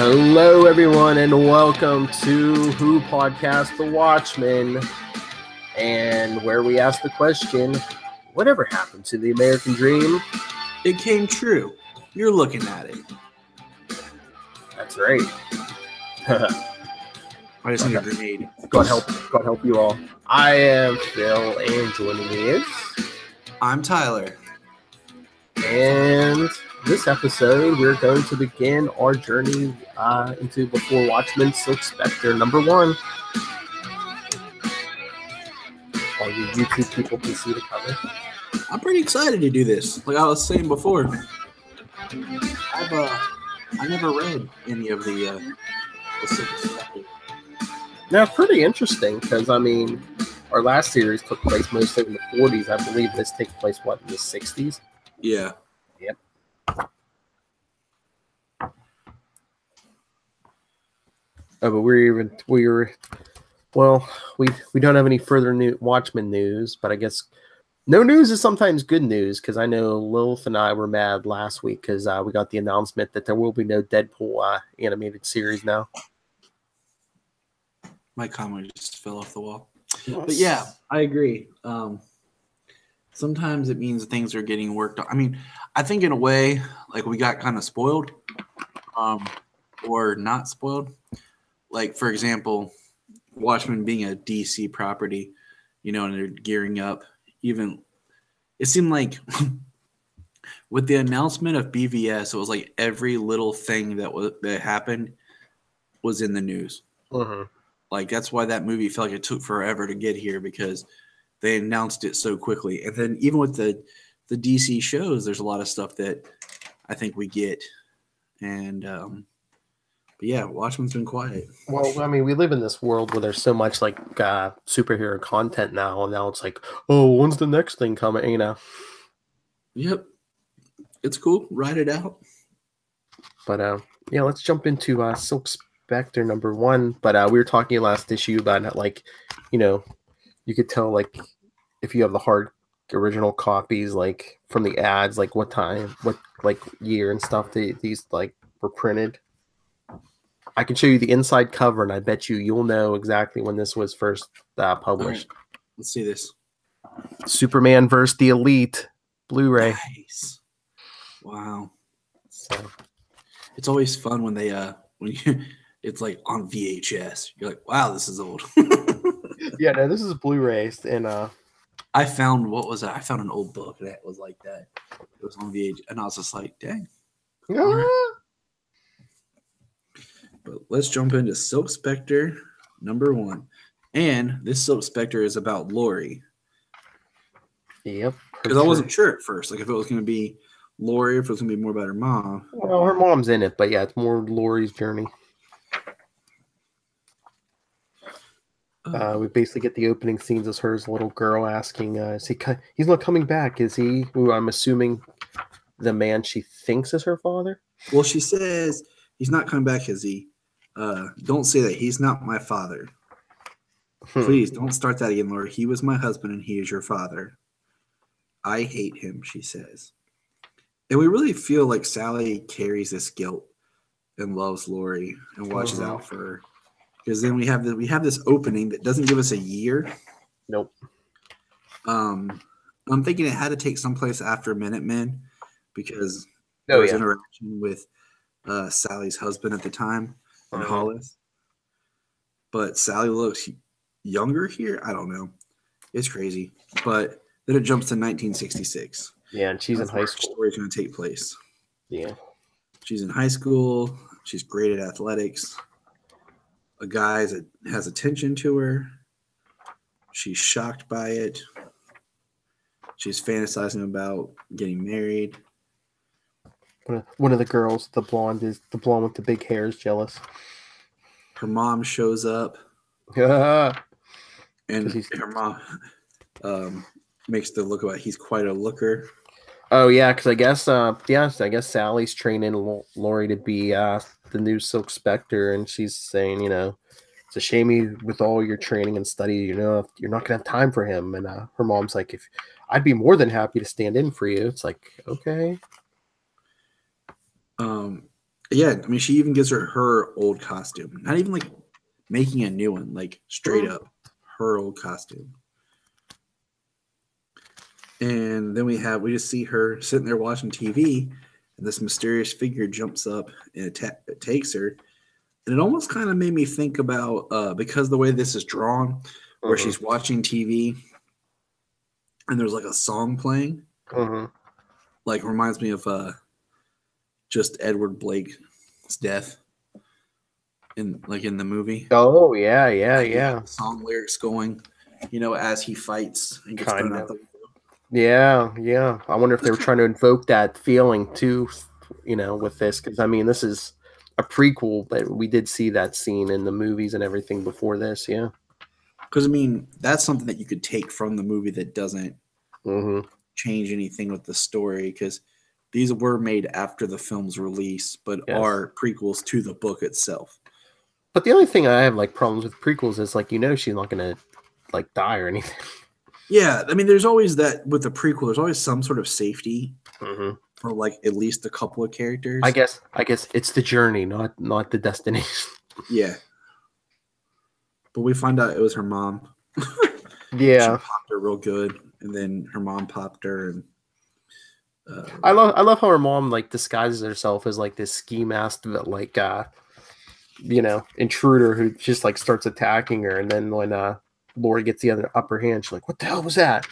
Hello, everyone, and welcome to Who Podcast The Watchmen, and where we ask the question, whatever happened to the American dream? It came true. You're looking at it. That's right. I just need a grenade. God help you all. I am Phil, and joining me is... I'm Tyler. And this episode, we're going to begin our journey into Before Watchmen, Silk Spectre #1. All you YouTube people can see the cover. I'm pretty excited to do this. Like I was saying before, I never read any of the Silk Spectre. Now, pretty interesting because our last series took place mostly in the 40s. I believe this takes place in the 60s. Yeah. Yep. Oh, but we don't have any further new Watchmen news, but I guess no news is sometimes good news because I know Lilith and I were mad last week because we got the announcement that there will be no Deadpool animated series now. My comment just fell off the wall. Yes. But yeah, I agree. Sometimes it means things are getting worked on. I mean, I think in a way, like we got kind of spoiled, or not spoiled. Like, for example, Watchmen being a DC property, and they're gearing up. Even it seemed like with the announcement of BVS, it was like every little thing that happened was in the news. Mm-hmm. Like that's why that movie felt like it took forever to get here because they announced it so quickly. And then even with the DC shows, there's a lot of stuff that I think we get. And but yeah, Watchmen's been quiet. Well, we live in this world where there's so much like superhero content now, and now it's like, oh, when's the next thing coming? Yep, it's cool. Ride it out. But yeah, let's jump into Silk Spectre #1. But we were talking last issue about like, you could tell like if you have the hard original copies, like from the ads, like what time, what like year and stuff these like were printed. I can show you the inside cover, and I bet you'll know exactly when this was first published. Right. Let's see this. Superman vs. the Elite Blu-ray. Nice. Wow. So it's always fun when they it's like on VHS. You're like, wow, this is old. Yeah, no, this is Blu-ray, and I found I found an old book that was like that. It was on VHS, and I was just like, dang. Right. But let's jump into Silk Spectre #1. And this Silk Spectre is about Lori. Yep. Because I wasn't sure at first, like if it was going to be Lori, if it was going to be more about her mom. Well, her mom's in it, but yeah, it's more Lori's journey. We basically get the opening scenes as her as a little girl asking, he's not coming back, is he? Who I'm assuming the man she thinks is her father? Well, she says, he's not coming back, is he? Don't say that. He's not my father. Please don't start that again, Lori. He was my husband and he is your father. I hate him, she says. And we really feel like Sally carries this guilt and loves Lori and watches out for her. Because then we have this opening that doesn't give us a year. Nope. I'm thinking it had to take someplace after Minutemen because there was interaction with Sally's husband at the time, and Hollis. But Sally looks younger here. I don't know. It's crazy. But then it jumps to 1966. Yeah, and she's in high school. The story's going to take place. Yeah. She's in high school. She's great at athletics. A guy has attention to her. She's shocked by it. She's fantasizing about getting married. One of the girls, the blonde with the big hair, is jealous. Her mom shows up. And her mom makes the look about he's quite a looker. Oh yeah, because I guess Sally's training Lori to be the new Silk Spectre, and she's saying, it's a shame with all your training and study, you're not gonna have time for him. And her mom's like, if I'd be more than happy to stand in for you. It's like, okay. Yeah, I mean, she even gives her old costume. Not even like making a new one, like straight up her old costume. And then we just see her sitting there watching TV, and this mysterious figure jumps up and it takes her. And it almost kind of made me think about because the way this is drawn, where Mm-hmm. she's watching TV and there's like a song playing, Mm-hmm. like reminds me of just Edward Blake's death in the movie. Oh yeah, yeah, You have yeah. the song lyrics going, as he fights and gets thrown Kind out of. the window. Yeah, yeah. I wonder if they It's were kind trying to invoke that feeling too, with this, because I mean, this is a prequel, but we did see that scene in the movies and everything before this. Yeah. because I mean that's something that you could take from the movie that doesn't Mm-hmm. change anything with the story because these were made after the film's release, but Yes. are prequels to the book itself. But the only thing I have like problems with prequels is like she's not gonna like die or anything. Yeah, I mean, there's always that with the prequel. There's always some sort of safety Mm-hmm. for like at least a couple of I characters. guess I guess it's the journey, not the destination. Yeah, but we find out it was her mom. She Yeah. popped her real good, and then her mom popped her, and I love how her mom like disguises herself as like this ski mask like intruder who just like starts attacking her, and then when Lori gets the other upper hand, she's like, "What the hell was that?"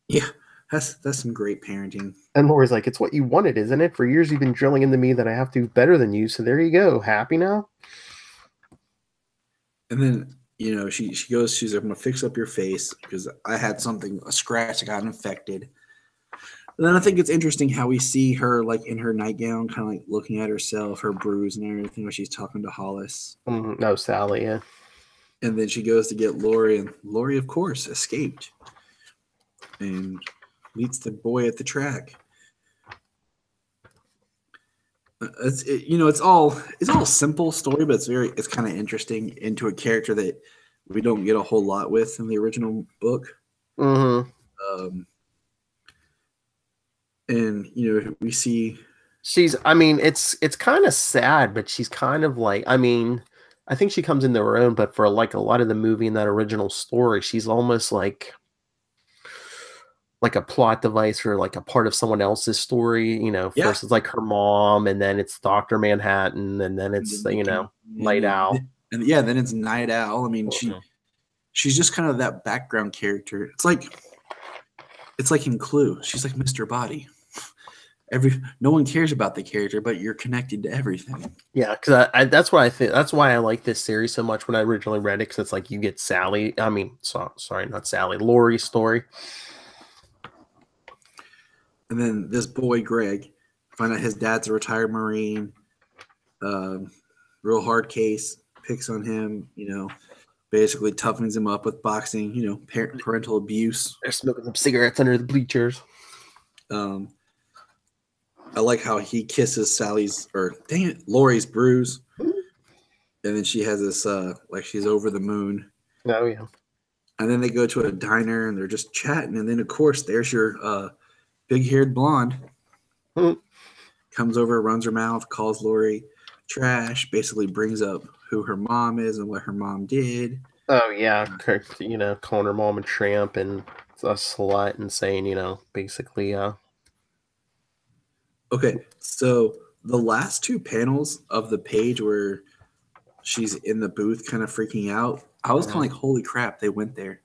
yeah, that's some great parenting. And Lori's like, "It's what you wanted, isn't it? For years you've been drilling into me that I have to do better than you, so there you go. Happy now?" And then she goes, she's like, I'm gonna fix up your face because I had a scratch that got infected. And then I think it's interesting how we see her like in her nightgown, kind of like looking at herself, her bruise and everything, when she's talking to Hollis. No, Sally. Yeah. And then she goes to get Lori, and Lori, of course, escaped and meets the boy at the track. It's all simple story, but it's kind of interesting into a character that we don't get a whole lot with in the original book. Mm-hmm. Um, and we see, I mean, it's kind of sad, but she's kind of like, I mean, I think she comes into her own, but for like a lot of the movie and that original story, she's almost like a plot device or like a part of someone else's story. yeah, First it's like her mom, and then it's Doctor Manhattan, and then and it's then the king, Night Owl. and yeah, then it's Night Owl. I mean, Mhm. she's just kind of that background character. It's like in Clue. She's like Mr. Body. No one cares about the character, but you're connected to everything. Yeah, because that's what I think. That's why I like this series so much when I originally read it. Because it's like you get Sally. I mean, sorry, not Sally. Laurie's story. And then this boy Greg, find out his dad's a retired Marine. Um, Real hard case, picks on him. Basically toughens him up with boxing. Parental abuse. They're smoking some cigarettes under the bleachers. Um, I like how he kisses Lori's bruise, and then she has this like she's over the moon. Oh yeah. And then they go to a diner and they're just chatting, and then of course there's your big-haired blonde comes over, runs her mouth, calls Lori trash, basically brings up who her mom is and what her mom did. Oh yeah, calling her mom a tramp and a slut and saying, basically, Okay, so the last two panels of the page where she's in the booth kind of freaking out, I was kind of like, holy crap, they went there.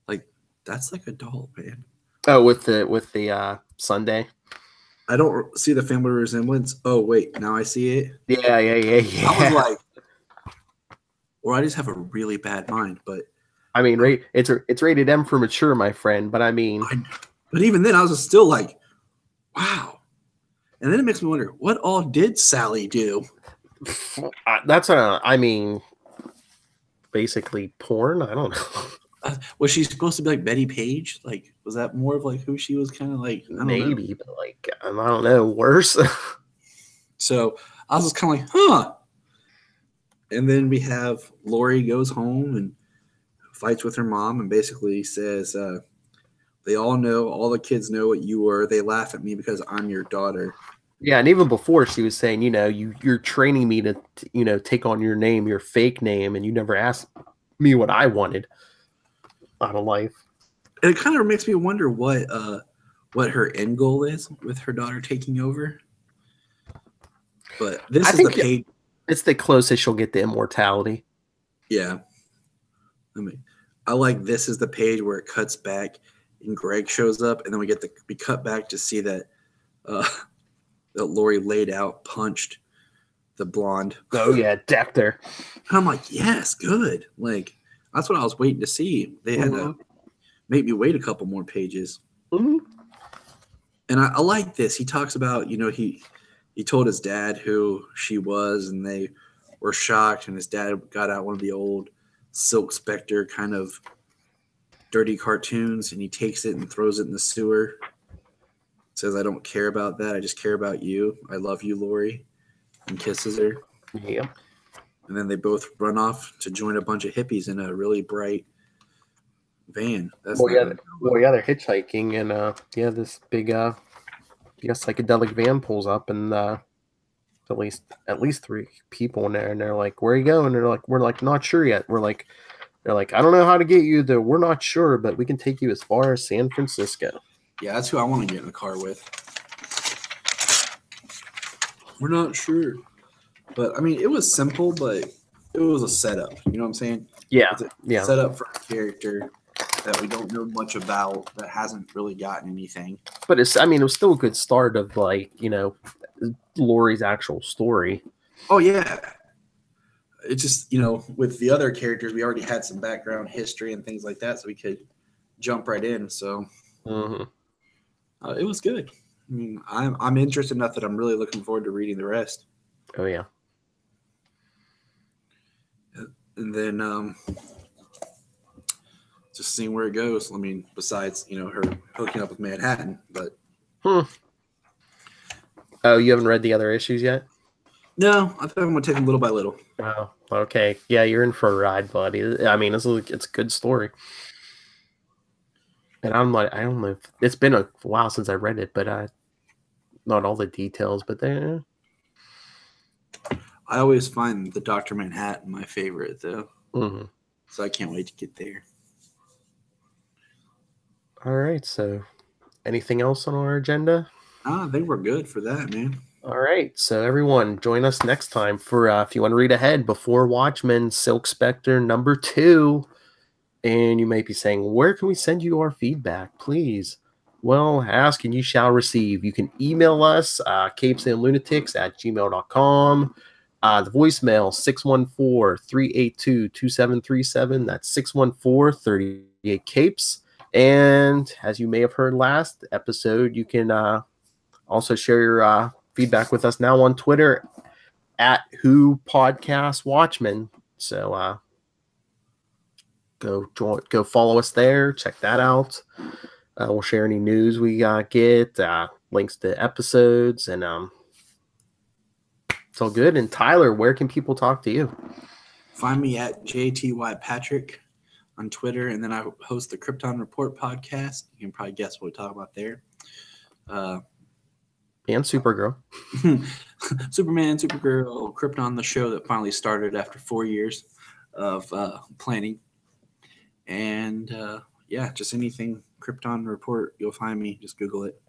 Like, that's like a doll, man. Oh, with the Sunday. I don't see the family resemblance. Oh, wait, now I see it. Yeah, yeah, yeah, yeah. I was like, or I just have a really bad mind, but I mean, it's rated M for mature, my friend. But I mean, but even then, I was still like, wow. And then it makes me wonder, what all did Sally do? that's I mean, basically porn. I don't know. Was she supposed to be like Betty Page? Like, was that more of like who she was kind of like? I don't Maybe, know. but like, I don't know. Worse. So I was just kind of like, huh. And then we have Lori goes home and fights with her mom and basically says, all the kids know what you were. They laugh at me because I'm your daughter. Yeah, and even before she was saying, you're training me to, take on your name, your fake name, and you never asked me what I wanted out of life. And it kind of makes me wonder what her end goal is with her daughter taking over. But this is the page. It's the closest she'll get to immortality. Yeah. I like this is the page where it cuts back and Greg shows up, and then we cut back to see that that Lori laid out, punched the blonde. Oh yeah, decked her. And I'm like, yes, good. Like that's what I was waiting to see. They had to make me wait a couple more pages. Mm-hmm. And I like this. He talks about, he told his dad who she was, and they were shocked. And his dad got out one of the old Silk Spectre kind of dirty cartoons, and he takes it and throws it in the sewer. Says, I don't care about that. I just care about you. I love you, Lori. And kisses her. Yeah. And then they both run off to join a bunch of hippies in a really bright van. They're hitchhiking, and this big psychedelic van pulls up, and at least 3 people in there, and they're like, "Where are you going?" And they're like, "We're like not sure yet." They're like, "I don't know how to get you there. We're not sure, but we can take you as far as San Francisco." Yeah, that's who I want to get in the car with. We're not sure. But, I mean, it was simple, but it was a setup. You know what I'm saying? Yeah. It's a setup for a character that we don't know much about, that hasn't really gotten anything. But it was still a good start of, Lori's actual story. Oh, yeah. It's just, with the other characters, we already had some background history and things like that, so we could jump right in. So it was good. I mean, I'm interested enough that I'm really looking forward to reading the rest. Oh, yeah. And then just seeing where it goes. I mean, besides, her hooking up with Manhattan, but. Oh, you haven't read the other issues yet? No, I think I'm going to take them little by little. Oh, okay. Yeah, you're in for a ride, buddy. I mean, it's a good story. And I'm like, I don't know if it's been a while since I read it, but not all the details, but there. I always find the Dr. Manhattan my favorite, though. Mm-hmm. So I can't wait to get there. All right. So anything else on our agenda? I think we're good for that, man. All right. So everyone, join us next time for, if you want to read ahead, before Watchmen, Silk Spectre #2. And you may be saying, where can we send you our feedback, please? Well, ask and you shall receive. You can email us, capesandlunatics@gmail.com. The voicemail, 614-382-2737. That's 614-38-CAPES. And as you may have heard last episode, you can also share your feedback with us now on Twitter @WhoPodcastWatchmen. So go follow us there. Check that out. We'll share any news we get, links to episodes, and it's all good. And Tyler, where can people talk to you? Find me at JTYPatrick on Twitter, and then I host the Krypton Report podcast. You can probably guess what we talk about there. And Supergirl. Superman, Supergirl, Krypton, the show that finally started after 4 years of planning. And just anything Krypton Report, you'll find me. Just Google it.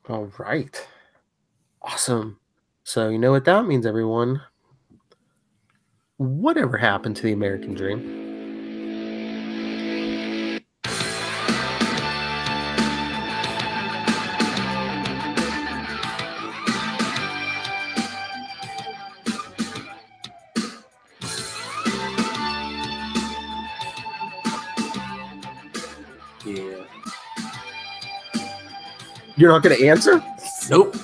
All right. Awesome. So you know what that means, everyone. Whatever happened to the American dream? Yeah. You're not going to answer? Nope.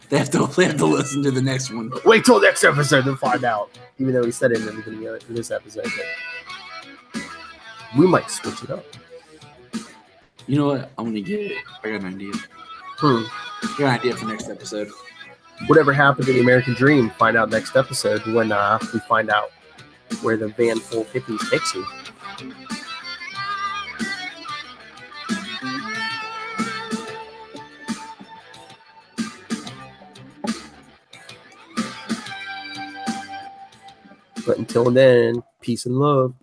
They have to listen to the next one. Wait till next episode to find out. Even though he said it in the beginning of this episode, but we might switch it up. You know what? I'm gonna get it. I got an idea. I got an idea for next episode. Whatever happened to the American dream? Find out next episode when we find out where the van full of hippies takes you. But until then, peace and love.